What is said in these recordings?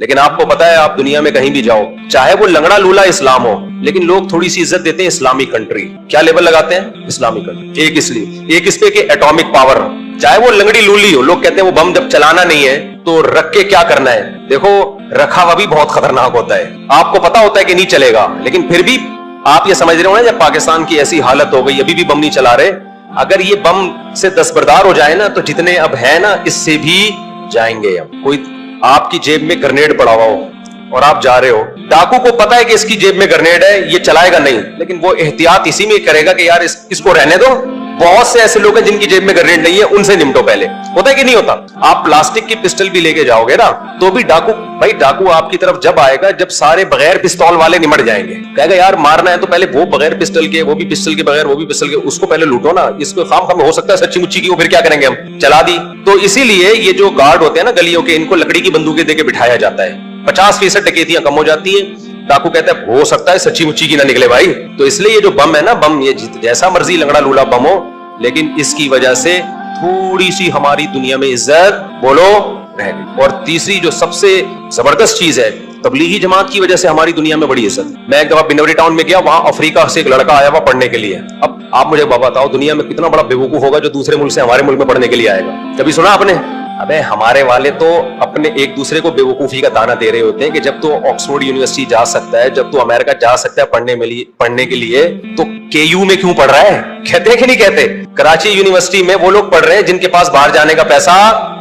لیکن آپ کو پتا ہے آپ دنیا میں کہیں بھی جاؤ, چاہے وہ لنگڑا لولا اسلام ہو, لیکن لوگ تھوڑی سی عزت دیتے ہیں اسلامی کنٹری. کیا لیبل لگاتے ہیں؟ اسلامی کنٹری. ایک اس لیے, ایک اس پہ کہ ایٹامک پاور, چاہے وہ لنگڑی لولی ہو, لوگ کہتے ہیں وہ بم جب چلانا نہیں ہے تو رکھ کے کیا کرنا ہے. دیکھو رکھا ہوا بھی بہت خطرناک ہوتا ہے, آپ کو پتا ہوتا ہے کہ نہیں چلے گا, لیکن پھر بھی آپ یہ سمجھ رہے ہو نا جب پاکستان کی ایسی حالت ہو گئی ابھی بھی بم نہیں چلا رہے, اگر یہ بم سے دستبردار ہو جائے نا تو جتنے اب ہے نا اس سے بھی جائیں گے. کوئی آپ کی جیب میں گرنیڈ پڑا ہوا ہو اور آپ جا رہے ہو, ڈاکو کو پتا ہے کہ اس کی جیب میں گرنیڈ ہے, یہ چلائے گا نہیں, لیکن وہ احتیاط اسی میں کرے گا کہ یار اس کو رہنے دو. بہت سے ایسے لوگ ہیں جن کی جیب میں گرنیڈ نہیں ہے, ان سے نمٹو پہلے. ہوتا ہے کہ نہیں ہوتا؟ آپ پلاسٹک کی پسٹل بھی لے کے جاؤ گے نا تو بھی ڈاکو, بھائی ڈاکو آپ کی طرف جب آئے گا جب سارے بغیر پستول والے نمٹ جائیں گے, کہے گا یار مارنا ہے تو پہلے وہ بغیر پسٹل کے, وہ بھی پسٹل کے بغیر, وہ بھی پسٹل کے, اس کو پہلے لوٹو نا. اس کو خام خام ہو سکتا ہے سچی مچی کی, وہ پھر کیا کریں گے ہم, چلا دی. تو اسی لیے یہ جو گارڈ ہوتے ہیں نا گلیوں کے, ان کو لکڑی کی بندوقیں دے کے بٹھایا جاتا ہے, 50% ڈکیتیاں کم ہو جاتی ہیں. ڈاکو کہتا ہے ہو سکتا ہے سچی مچی کی نہ نکلے بھائی. تو اس لیے یہ جو بم ہے نا, بم یہ جیسا مرضی لنگڑا لولا بم ہو, لیکن اس کی وجہ سے تھوڑی سی ہماری دنیا میں عزت بولو رہ گئی. اور تیسری جو سب سے زبردست چیز ہے, تبلیغی جماعت کی وجہ سے ہماری دنیا میں بڑی عزت. میں ایک دفعہ بنوری ٹاؤن میں گیا, وہاں افریقہ سے ایک لڑکا آیا ہوا پڑھنے کے لیے. اب آپ مجھے بتاؤ دنیا میں کتنا بڑا بیوقوف ہوگا جو دوسرے ملک سے ہمارے ملک میں پڑھنے کے لیے آئے گا. کبھی سنا آپ نے؟ ابے ہمارے والے تو اپنے ایک دوسرے کو بیوقوفی کا دانہ دے رہے ہوتے ہیں کہ جب تو آکسفورڈ یونیورسٹی جا سکتا ہے, جب تو امریکہ جا سکتا ہے پڑھنے کے لیے, تو کے یو میں کیوں پڑھ رہا ہے؟ کہتے ہیں کہ نہیں کہتے؟ کراچی یونیورسٹی میں وہ لوگ پڑھ رہے ہیں جن کے پاس باہر جانے کا پیسہ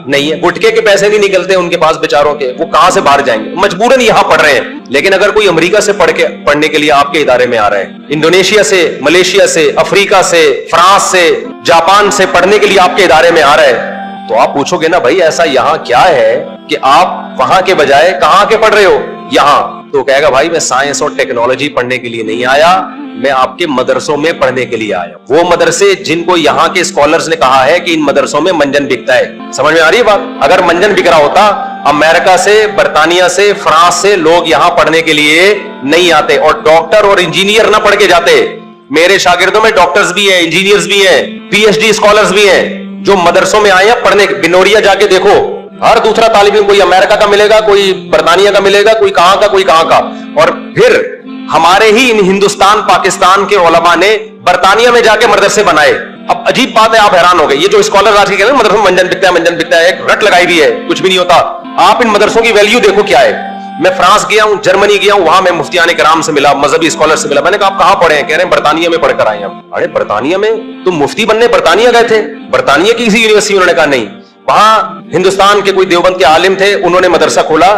نہیں ہے, گٹکے کے پیسے نہیں نکلتے ان کے پاس بیچاروں کے, وہ کہاں سے باہر جائیں گے, مجبوراً یہاں پڑھ رہے ہیں. لیکن اگر کوئی امریکہ سے پڑھنے کے لیے آپ کے ادارے میں آ رہا ہے, انڈونیشیا سے, ملیشیا سے, افریقہ سے, فرانس سے, جاپان سے پڑھنے کے لیے آپ کے ادارے میں آ رہا ہے, تو آپ پوچھو گے نا بھائی ایسا یہاں کیا ہے کہ آپ وہاں کے بجائے کہاں کے پڑھ رہے ہو یہاں. تو کہے گا بھائی میں سائنس اور ٹیکنالوجی پڑھنے کے لیے نہیں آیا, میں آپ کے مدرسوں میں پڑھنے کے لیے آیا. وہ مدرسے جن کو یہاں کے اسکالرز نے کہا ہے کہ ان مدرسوں میں منجن بکتا ہے. سمجھ میں آ رہی ہے بات؟ اگر منجن بک رہا ہوتا, امریکہ سے, برطانیہ سے, فرانس سے لوگ یہاں پڑھنے کے لیے نہیں آتے, اور ڈاکٹر اور انجینئر نہ پڑھ کے جاتے. میرے شاگردوں میں ڈاکٹرز بھی ہیں, انجینئرز بھی ہیں, پی ایچ ڈی اسکالرز بھی ہیں جو مدرسوں میں آئے ہیں پڑھنے. بنوریا جا کے دیکھو, ہر دوسرا طالب علم کوئی امریکہ کا ملے گا, کوئی برطانیہ کا ملے گا, کوئی کہاں کا, کوئی کہاں کا. اور پھر ہمارے ہی ان ہندوستان پاکستان کے علماء نے برطانیہ میں جا کے مدرسے بنائے. اب عجیب بات ہے, آپ حیران ہو گئے, یہ جو اسکالر آج کے کہتے ہیں مدرسوں میں منجن بکتا ہے, منجن بکتا ہے, ایک رٹ لگائی بھی ہے, کچھ بھی نہیں ہوتا. آپ ان مدرسوں کی ویلیو دیکھو کیا ہے. میں فرانس گیا ہوں, جرمنی گیا ہوں, وہاں میں مفتیان کرام سے ملا, مذہبی اسکالر سے ملا. میں نے کہا آپ کہاں پڑھے ہیں؟ کہہ رہے ہیں برطانیہ میں پڑھ کر آئے ہیں. ارے برطانیہ میں تم مفتی بننے برطانیہ گئے تھے؟ برطانیہ کی کسی یونیورسٹی؟ انہوں نے کہا نہیں, وہاں ہندوستان کے کوئی دیوبند کے عالم تھے, انہوں نے مدرسہ کھولا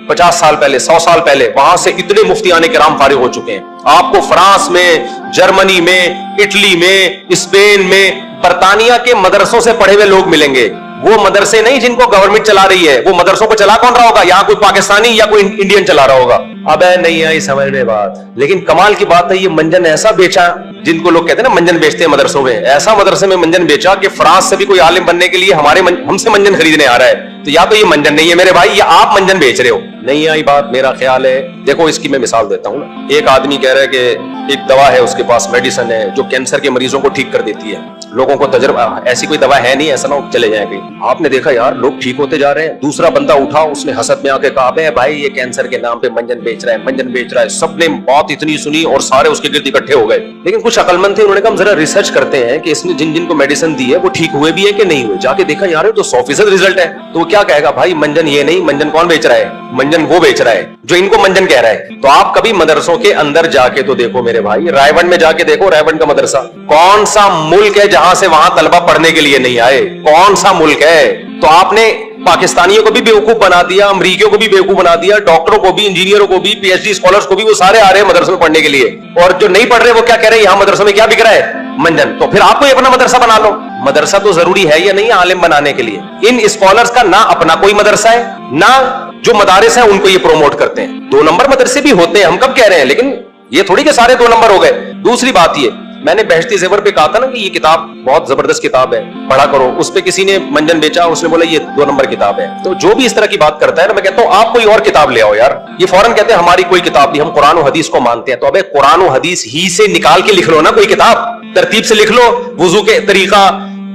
50 سال پہلے, 100 سال پہلے, وہاں سے اتنے مفتیان کرام فارغ ہو چکے ہیں. آپ کو فرانس میں, جرمنی میں, اٹلی میں, اسپین میں, برطانیہ کے مدرسوں سے پڑھے ہوئے لوگ ملیں گے. وہ مدرسے نہیں جن کو گورنمنٹ چلا رہی ہے, وہ مدرسوں کو چلا کون رہا ہوگا؟ یہاں کوئی پاکستانی یا کوئی انڈین چلا رہا ہوگا. اب نہیں آئی سمجھ میں بات. لیکن کمال کی بات ہے, یہ منجن ایسا بیچا, جن کو لوگ کہتے ہیں نا منجن بیچتے ہیں مدرسوں میں, ایسا مدرسے میں منجن بیچا کہ فرانس سے بھی کوئی عالم بننے کے لیے ہم سے منجن خریدنے آ رہا ہے. تو یا تو یہ منجن نہیں ہے میرے بھائی, یا آپ منجن بیچ رہے ہو. نہیں آئی بات. میرا خیال ہے, دیکھو اس کی میں مثال دیتا ہوں نا. ایک آدمی کہہ رہا ہے کہ ایک دوا ہے اس کے پاس, میڈیسن ہے جو کینسر کے مریضوں کو ٹھیک کر دیتی ہے. لوگوں کو تجربہ, ایسی کوئی دوا ہے نہیں, ایسا نہ چلے جائیں کہیں. آپ نے دیکھا یار لوگ ٹھیک ہوتے جا رہے ہیں. دوسرا بندہ اٹھا, اس نے حسد میں آ کے کہا بے بھائی یہ کینسر کے نام پہ منجن بیچ رہا ہے, منجن بیچ رہا ہے. سب نے بات اتنی سنی اور سارے اس کے گرد اکٹھے ہو گئے. لیکن کچھ عقل مند تھے, انہوں نے کہا ہم ذرا ریسرچ کرتے ہیں کہ اس نے جن کو میڈیسن دی ہے وہ ٹھیک ہوئے بھی ہے کہ نہیں ہوئے. جا کے دیکھا یار تو 100% ریزلٹ ہے. تو وہ کیا کہے گا بھائی منجن یہ نہیں, منجن کون بیچ رہا ہے؟ منجن وہ بیچ رہا ہے جو ان کو منجن کہہ رہا ہے. تو آپ کبھی مدرسوں کے اندر جا کے تو دیکھو میرے بھائی, رائے میں جا کے دیکھو, رائے کا مدرسہ کون سا ملک ہے جہاں سے وہاں طلبہ پڑھنے کے لیے نہیں آئے؟ کون سا ملک ہے؟ تو آپ نے پاکستانیوں کو بھی بیوقوف بنا دیا, امریکیوں کو بھی بیوقوف بنا دیا, ڈاکٹروں کو بھی, انجینئروں کو بھی, پی ایچ ڈی اسکالرز کو بھی, وہ سارے آ رہے ہیں مدرسوں میں پڑھنے کے لیے. اور جو نہیں پڑھ رہے وہ کیا کہہ رہے ہیں, یہاں مدرسوں میں کیا بک رہا ہے؟ منجن. تو پھر آپ کو اپنا مدرسہ بنا لو. مدرسہ تو ضروری ہے یا نہیں عالم بنانے کے لیے؟ ان اسکالرز کا نہ اپنا کوئی مدرسہ ہے, نہ جو مدارس ہیں ان کو یہ پروموٹ کرتے ہیں. 2 نمبر مدرسے بھی ہوتے ہیں, ہم کب کہہ رہے ہیں, لیکن یہ تھوڑی کہ سارے 2 نمبر ہو گئے. دوسری بات یہ, میں نے بہشتی زیور پہ کہا تھا نا کہ یہ کتاب بہت زبردست کتاب ہے, پڑھا کرو. اس پہ کسی نے منجن بیچا, اس نے بولا یہ 2 نمبر کتاب ہے. تو جو بھی اس طرح کی بات کرتا ہے نا, میں کہتا ہوں آپ کوئی اور کتاب لے آؤ یار. یہ فوراً کہتے ہیں ہماری کوئی کتاب نہیں, ہم قرآن و حدیث کو مانتے ہیں. تو ابے قرآن و حدیث ہی سے نکال کے لکھ لو نا کوئی کتاب, ترتیب سے لکھ لو, وضو کے طریقہ,